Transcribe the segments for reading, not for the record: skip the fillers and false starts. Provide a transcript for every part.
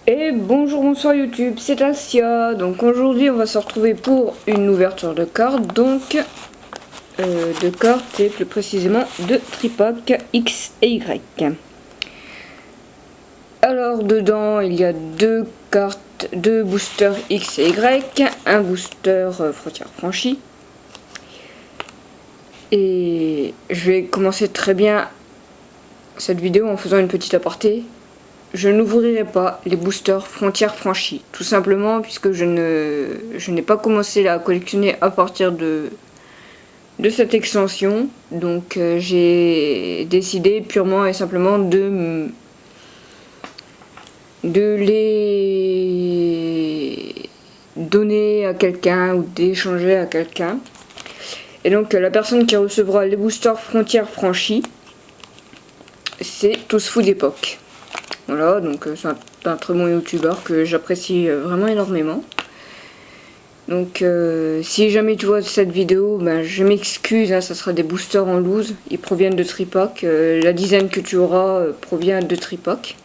Et bonjour, bonsoir YouTube, c'est Asia. Donc aujourd'hui on va se retrouver pour une ouverture de cartes, donc de cartes et plus précisément de tripack X et Y. Alors dedans il y a deux cartes, deux boosters X et Y, un booster frontière franchie. Et je vais commencer très bien cette vidéo en faisant une petite aparté. Je n'ouvrirai pas les boosters frontières franchies, tout simplement puisque je n'ai pas commencé à collectionner à partir de cette extension. Donc j'ai décidé purement et simplement de les donner à quelqu'un ou d'échanger à quelqu'un. Et donc la personne qui recevra les boosters frontières franchies, c'est Tous Fous d'époque. Voilà, donc c'est un très bon youtubeur que j'apprécie vraiment énormément. Donc si jamais tu vois cette vidéo, ben, je m'excuse, hein, ça sera des boosters en loose, ils proviennent de tripack, la dizaine que tu auras provient de tripack.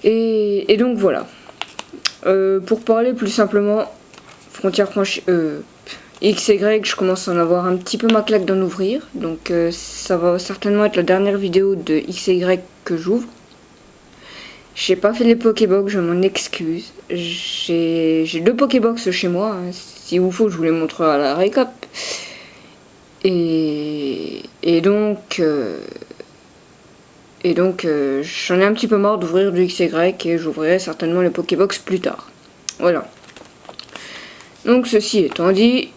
Et donc voilà. Pour parler plus simplement, frontière franchie, XY, je commence à en avoir un petit peu ma claque d'en ouvrir. Donc ça va certainement être la dernière vidéo de XY que j'ouvre. J'ai pas fait les Pokébox, je m'en excuse. J'ai deux Pokébox chez moi, hein. Si vous faut, je vous les montre à la récap. Et donc j'en ai un petit peu marre d'ouvrir du XY et j'ouvrirai certainement les Pokébox plus tard. Voilà. Donc ceci étant dit,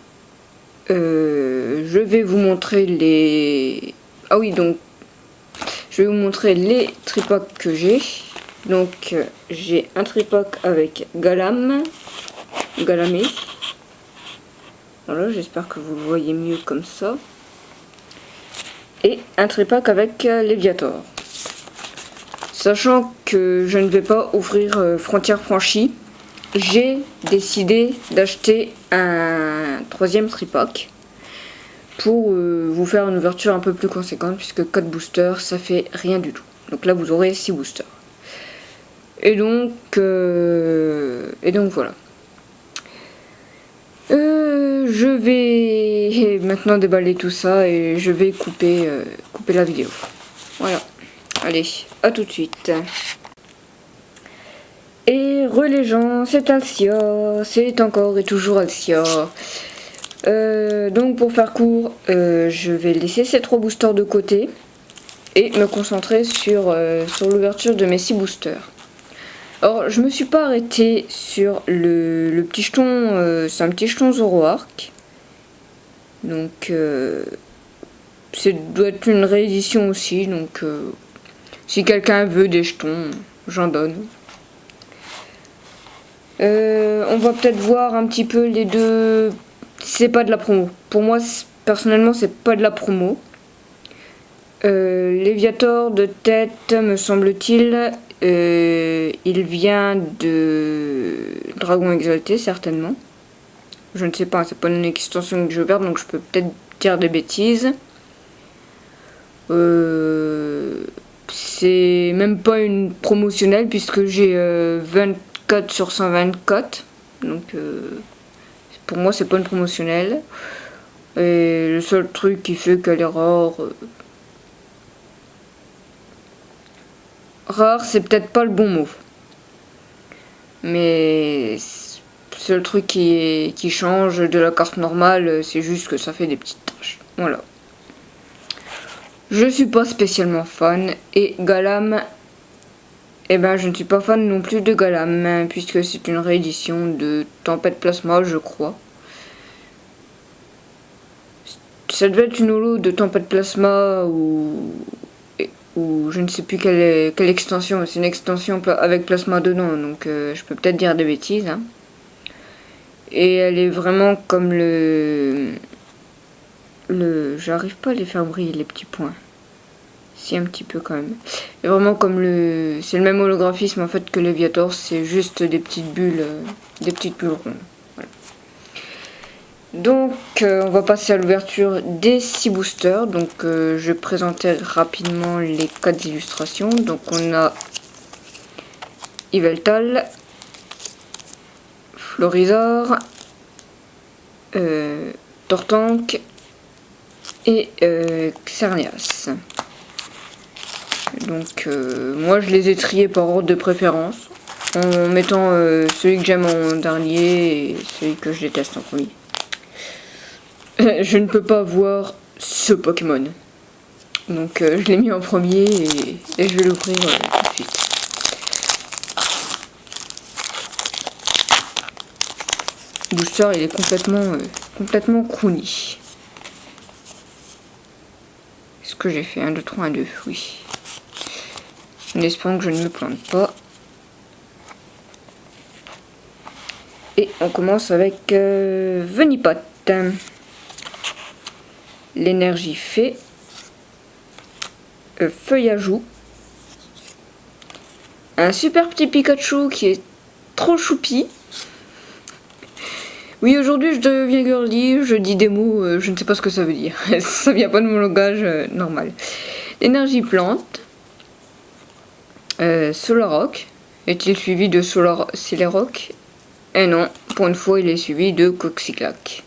je vais vous montrer les... Ah oui, donc je vais vous montrer les tripacks que j'ai. Donc j'ai un tripack avec Galamé. Voilà, j'espère que vous le voyez mieux comme ça. Et un tripack avec Léviator. Sachant que je ne vais pas ouvrir Frontière franchie, j'ai décidé d'acheter un troisième tripack pour vous faire une ouverture un peu plus conséquente, puisque 4 boosters ça fait rien du tout. Donc là vous aurez 6 boosters. Et donc voilà. Je vais maintenant déballer tout ça et je vais couper la vidéo. Voilà. Allez, à tout de suite. Et les gens, c'est Asia, c'est encore et toujours Asia. Donc pour faire court, je vais laisser ces 3 boosters de côté et me concentrer sur l'ouverture de mes 6 boosters. Alors je me suis pas arrêté sur le petit jeton, c'est un petit jeton Zoroark. Donc ça doit être une réédition aussi, donc si quelqu'un veut des jetons, j'en donne. On va peut-être voir un petit peu les deux. C'est pas de la promo. Pour moi, personnellement, c'est pas de la promo. Léviator de tête, me semble-t-il, il vient de Dragon Exalté, certainement. Je ne sais pas, c'est pas une extension que je garde, donc je peux peut-être dire des bêtises. C'est même pas une promotionnelle, puisque j'ai 24 sur 124. Donc pour moi, c'est pas une promotionnelle. Et le seul truc qui fait qu'elle est rare... Rare, c'est peut-être pas le bon mot. Mais le seul truc qui change de la carte normale, c'est juste que ça fait des petites taches. Voilà. Je suis pas spécialement fan. Et Galam, eh ben je ne suis pas fan non plus de Galam, puisque c'est une réédition de Tempête Plasma, je crois. Ça devait être une holo de Tempête Plasma ou je ne sais plus quelle extension. C'est une extension avec plasma dedans, donc je peux peut-être dire des bêtises, hein. Et elle est vraiment comme j'arrive pas à les faire briller, les petits points. Si, un petit peu quand même. Et vraiment comme c'est le même holographisme en fait que Léviator, c'est juste des petites bulles rondes. Voilà. Donc on va passer à l'ouverture des 6 boosters. Donc je vais présenter rapidement les 4 illustrations. Donc on a Yveltal, Florizor, Tortank et Xerneas. Donc moi je les ai triés par ordre de préférence, en mettant celui que j'aime en dernier et celui que je déteste en premier. Je ne peux pas voir ce Pokémon. Donc je l'ai mis en premier et je vais l'ouvrir tout de suite. Booster, il est complètement crony. Est-ce que j'ai fait 1, 2, 3, 1, 2? Oui. En espérant que je ne me plante pas. Et on commence avec Venipot. L'énergie fait. Feuillajou. Un super petit Pikachu qui est trop choupi. Oui, aujourd'hui je deviens girly, je dis des mots, je ne sais pas ce que ça veut dire. Ça vient pas de mon langage normal. Énergie plante. Solrock. Est-il suivi de Celerock? Eh non, pour une fois il est suivi de Coxyclac.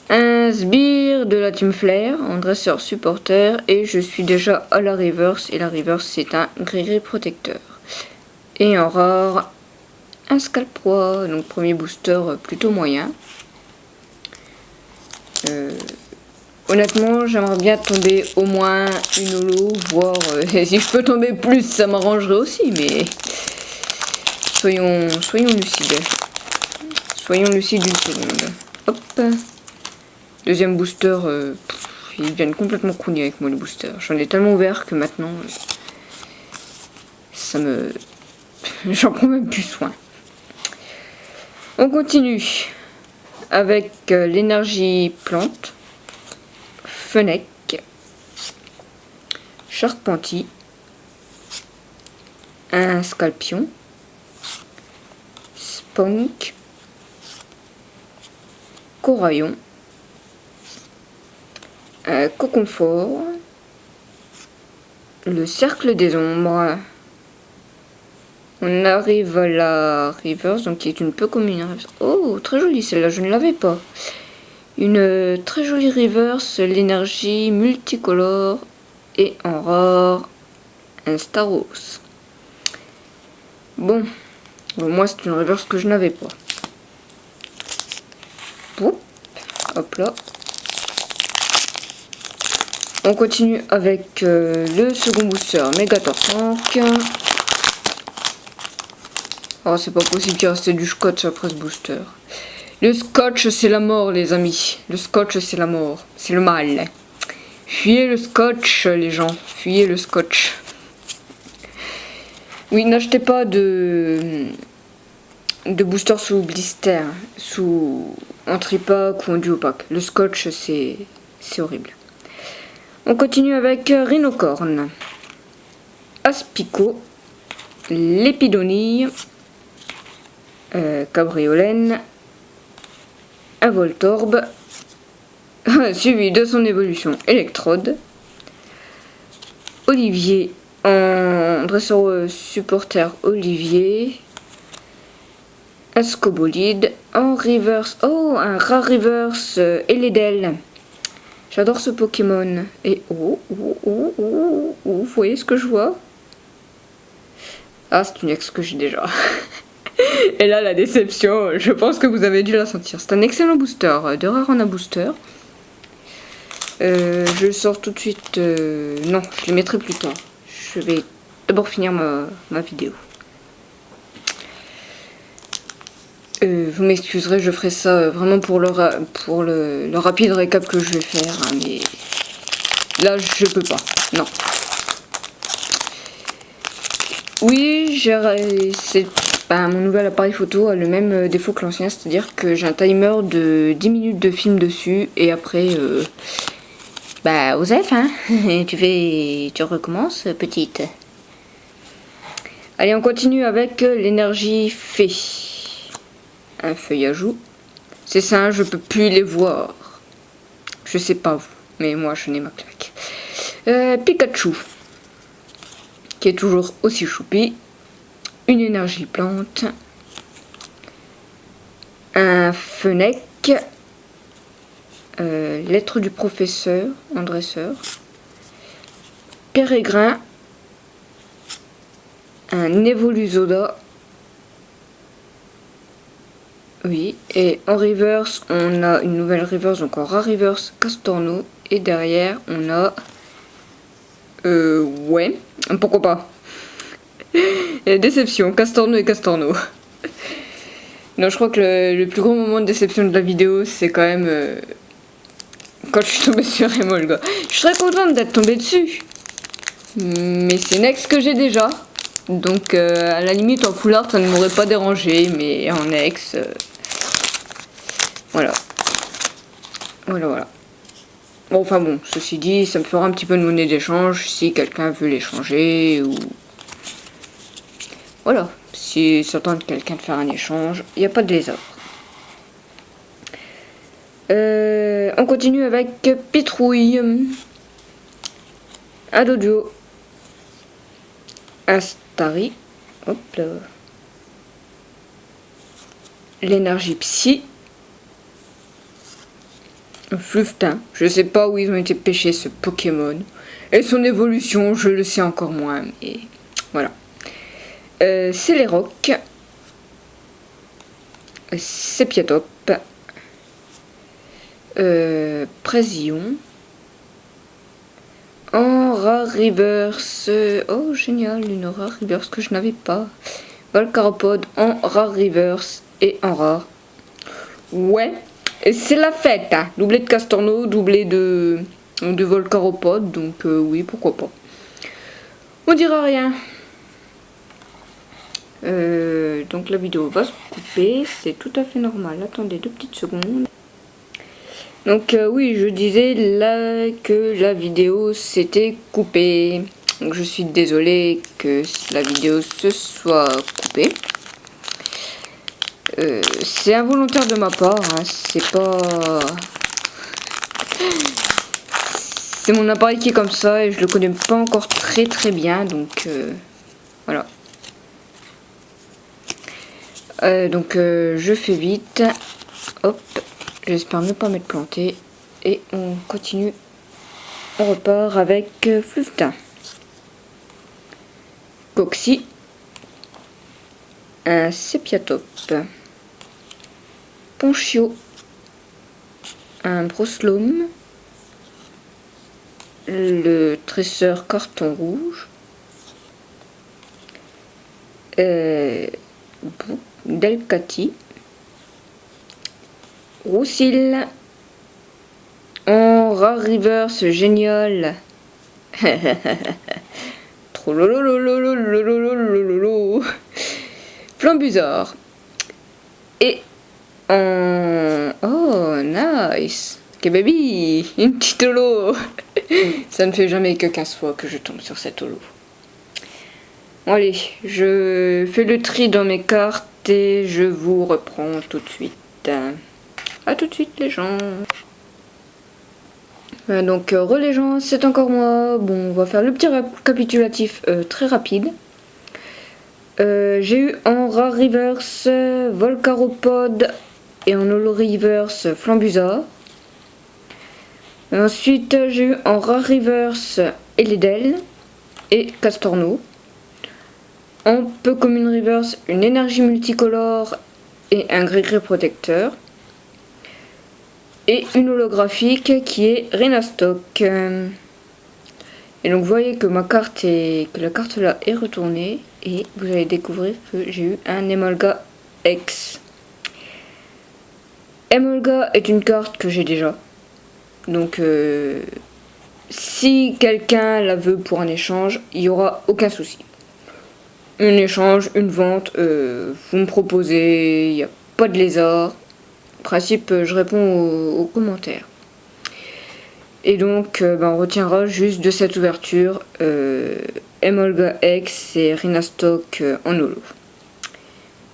Un sbire de la Team Flare en dresseur supporter et je suis déjà à la reverse et la reverse c'est un gris protecteur. Et en rare, un Scalproie, donc premier booster plutôt moyen. Honnêtement j'aimerais bien tomber au moins une holo, voire si je peux tomber plus ça m'arrangerait aussi, mais soyons lucides. Soyons lucides une seconde. Hop. Deuxième booster, ils viennent complètement crooner avec moi les boosters. J'en ai tellement ouvert que maintenant, j'en prends même plus soin. On continue avec l'énergie plante, Fennec, Charpentier, un Scalpion, Spunk, Coraillon, Coconfort, le cercle des ombres. On arrive à la reverse, donc qui est une peu comme une reverse. Oh, très jolie celle-là, je ne l'avais pas. Une très jolie reverse, l'énergie multicolore et en rare, un Staros. Bon, moi c'est une reverse que je n'avais pas. Bon, hop là. On continue avec le second booster, Megatortank. Oh, c'est pas possible qu'il reste du scotch après ce booster. Le scotch, c'est la mort, les amis. Le scotch, c'est la mort. C'est le mal. Fuyez le scotch, les gens. Fuyez le scotch. Oui, n'achetez pas de booster sous blister, en tripack ou en duopack. Le scotch, c'est horrible. On continue avec Rhinocorn, Aspico, Lépidonille, Cabriolène, un Voltorb, suivi de son évolution Electrode, Olivier en dresseur supporter Olivier, un Scobolide en reverse, oh un rare reverse Eledel. J'adore ce Pokémon. Et vous voyez ce que je vois? Ah, c'est une ex que j'ai déjà. Et là, la déception, je pense que vous avez dû la sentir. C'est un excellent booster, de rare en un booster. Je le sors tout de suite. Non, je les mettrai plus tard. Je vais d'abord finir ma vidéo. Vous m'excuserez, je ferai ça vraiment pour le rapide récap que je vais faire, hein, mais là je peux pas, non. Oui, mon nouvel appareil photo a le même défaut que l'ancien, c'est-à-dire que j'ai un timer de 10 minutes de film dessus et après, Osef, hein, tu recommences, petite. Allez, on continue avec l'énergie fée. Un Feuillajou. C'est ça, je peux plus les voir. Je sais pas vous, mais moi je n'ai ma claque. Pikachu. qui est toujours aussi choupi. Une énergie plante. Un Fennec. Lettre du professeur en dresseur. Pérégrin. Un Evoluzoda. Oui, et en reverse, on a une nouvelle reverse, donc en rare reverse, Castorno. Et derrière, on a... ouais, pourquoi pas. Et déception, Castorno et Castorno. Non, je crois que le plus gros moment de déception de la vidéo, c'est quand même... quand je suis tombée sur Emolga. Je serais contente d'être tombée dessus. Mais c'est une ex que j'ai déjà. Donc, à la limite, en full art, ça ne m'aurait pas dérangé. Mais en ex... Voilà. Voilà. Bon, enfin bon, ceci dit, ça me fera un petit peu de monnaie d'échange si quelqu'un veut l'échanger ou... Voilà. Si ça tente quelqu'un de faire un échange, il n'y a pas de lézard. On continue avec Pitrouille. Adodio. Astari. Hop là. L'énergie psy. Fluftin, je sais pas où ils ont été pêchés ce Pokémon. Et son évolution, je le sais encore moins, mais voilà. C'est les rocs. Sepiatop. Présion. En rare reverse. Oh, génial, une rare reverse que je n'avais pas. Volcaropode en rare reverse et en rare. Ouais. C'est la fête, hein. Doublé de Castorno, doublé de Volcaropode, donc oui, pourquoi pas. On dira rien. Donc la vidéo va se couper, c'est tout à fait normal. Attendez 2 petites secondes. Donc oui, je disais là que la vidéo s'était coupée. Donc je suis désolée que la vidéo se soit coupée. C'est involontaire de ma part, hein, c'est pas... C'est mon appareil qui est comme ça et je le connais pas encore très bien, donc voilà. Donc je fais vite, hop, j'espère ne pas m'être planté et on continue, on repart avec Fluftin. Coxy, un Sepiatop. Ponchio, un Broslome, le tresseur carton rouge, Delcati, Roussil, en rare reverse génial, trop lolololololololololololo, Flambuzard, et oh, nice. Ok, baby, une petite holo. Ça ne fait jamais que 15 fois que je tombe sur cette holo. Bon, allez, je fais le tri dans mes cartes et je vous reprends tout de suite. A tout de suite, les gens. Donc, les gens, c'est encore moi. Bon, on va faire le petit récapitulatif très rapide. J'ai eu en rare reverse Volcaropode et en holo reverse Flambuzard. Ensuite j'ai eu en rare reverse Eledel et Castorno. En peu commune reverse une énergie multicolore et un gris-gris protecteur. Et une holographique qui est Renastock. Et donc vous voyez que la carte là est retournée et vous allez découvrir que j'ai eu un Emolga X. Emolga est une carte que j'ai déjà. Donc si quelqu'un la veut pour un échange, il n'y aura aucun souci. Un échange, une vente, vous me proposez, il n'y a pas de lézard. En principe, je réponds aux commentaires. Et donc, on retiendra juste de cette ouverture Emolga X et Renastock en holo.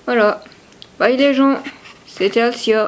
Voilà. Bye les gens, c'était Alcia.